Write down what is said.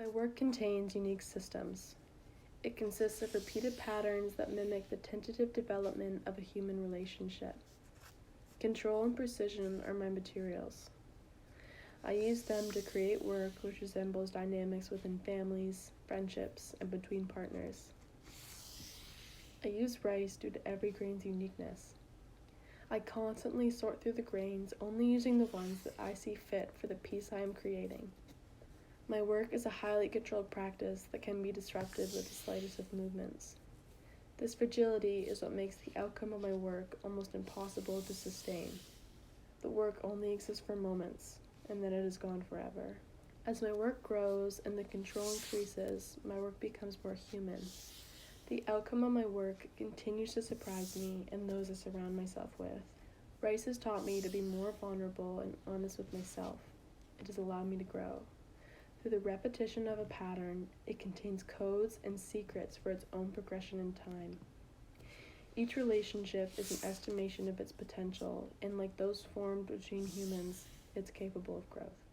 My work contains unique systems. It consists of repeated patterns that mimic the tentative development of a human relationship. Control and precision are my materials. I use them to create work which resembles dynamics within families, friendships, and between partners. I use rice due to every grain's uniqueness. I constantly sort through the grains, only using the ones that I see fit for the piece I am creating. My work is a highly controlled practice that can be disrupted with the slightest of movements. This fragility is what makes the outcome of my work almost impossible to sustain. The work only exists for moments, and then it is gone forever. As my work grows and the control increases, my work becomes more human. The outcome of my work continues to surprise me and those I surround myself with. Rice has taught me to be more vulnerable and honest with myself. It has allowed me to grow. Through the repetition of a pattern, it contains codes and secrets for its own progression in time. Each relationship is an estimation of its potential, and like those formed between humans, it's capable of growth.